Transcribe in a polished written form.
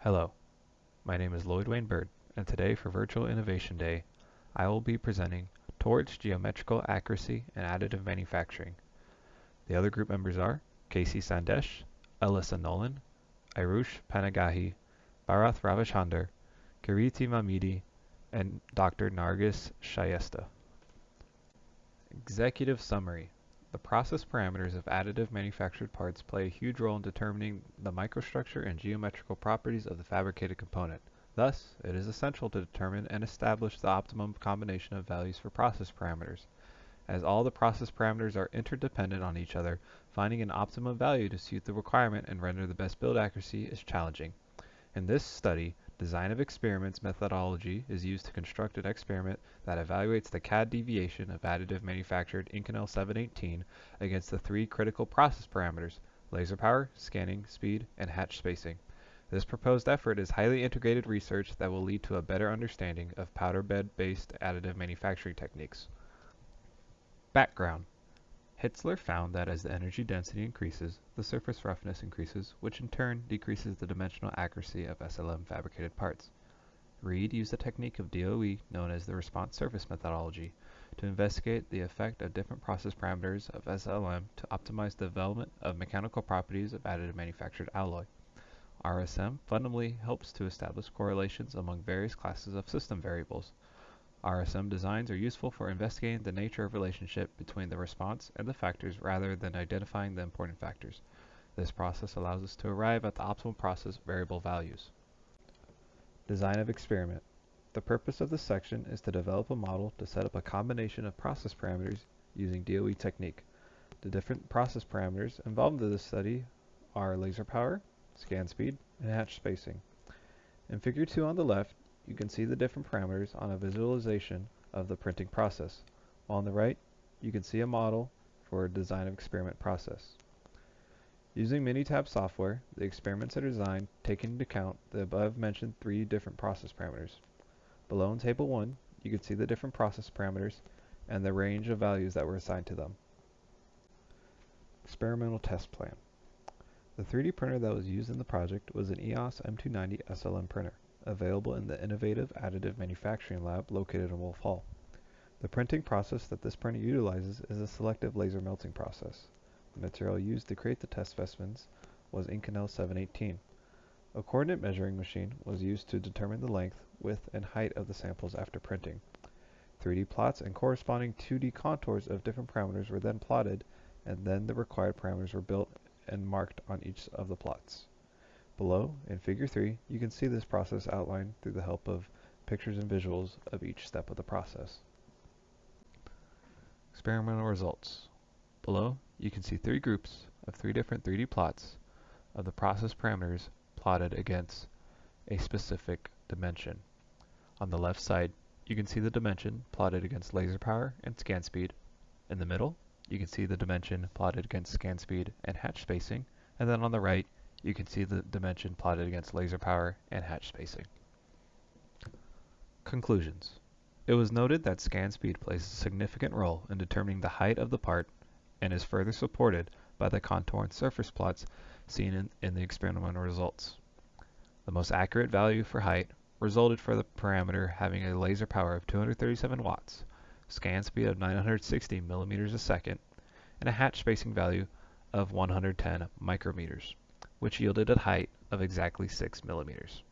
Hello, my name is Lloyd Wayne Bird, and today for Virtual Innovation Day, I will be presenting Towards Geometrical Accuracy in Additive Manufacturing. The other group members are Casey Sandesh, Alyssa Nolan, Ayrush Panagahi, Bharath Ravichandar, Kiriti Mamidi, and Dr. Nargis Shayesta. Executive Summary. The process parameters of additive manufactured parts play a huge role in determining the microstructure and geometrical properties of the fabricated component. Thus, it is essential to determine and establish the optimum combination of values for process parameters. As all the process parameters are interdependent on each other, finding an optimum value to suit the requirement and render the best build accuracy is challenging. In this study, design of experiments methodology is used to construct an experiment that evaluates the CAD deviation of additive manufactured Inconel 718 against the three critical process parameters: laser power, scanning speed, and hatch spacing. This proposed effort is highly integrated research that will lead to a better understanding of powder bed-based additive manufacturing techniques. Background. Hitzler found that as the energy density increases, the surface roughness increases, which in turn decreases the dimensional accuracy of SLM fabricated parts. Reed used a technique of DOE known as the response surface methodology to investigate the effect of different process parameters of SLM to optimize the development of mechanical properties of additive manufactured alloy. RSM fundamentally helps to establish correlations among various classes of system variables. RSM designs are useful for investigating the nature of relationship between the response and the factors rather than identifying the important factors. This process allows us to arrive at the optimal process variable values. Design of experiment. The purpose of this section is to develop a model to set up a combination of process parameters using DOE technique. The different process parameters involved in this study are laser power, scan speed, and hatch spacing. In Figure 2 on the left, you can see the different parameters on a visualization of the printing process, while on the right, you can see a model for a design of experiment process. Using Minitab software, the experiments are designed taking into account the above mentioned three different process parameters. Below in Table 1, you can see the different process parameters and the range of values that were assigned to them. Experimental test plan. The 3D printer that was used in the project was an EOS M290 SLM printer, available in the Innovative Additive Manufacturing Lab located in Wolf Hall. The printing process that this printer utilizes is a selective laser melting process. The material used to create the test specimens was Inconel 718. A coordinate measuring machine was used to determine the length, width, and height of the samples after printing. 3D plots and corresponding 2D contours of different parameters were then plotted, and then the required parameters were built and marked on each of the plots. Below, in Figure 3, you can see this process outlined through the help of pictures and visuals of each step of the process. Experimental results. Below, you can see three groups of three different 3D plots of the process parameters plotted against a specific dimension. On the left side, you can see the dimension plotted against laser power and scan speed. In the middle, you can see the dimension plotted against scan speed and hatch spacing, and then on the right, you can see the dimension plotted against laser power and hatch spacing. Conclusions. It was noted that scan speed plays a significant role in determining the height of the part and is further supported by the contour and surface plots seen in the experimental results. The most accurate value for height resulted for the parameter having a laser power of 237 watts, scan speed of 960 millimeters a second, and a hatch spacing value of 110 micrometers, which yielded a height of exactly 6 millimeters.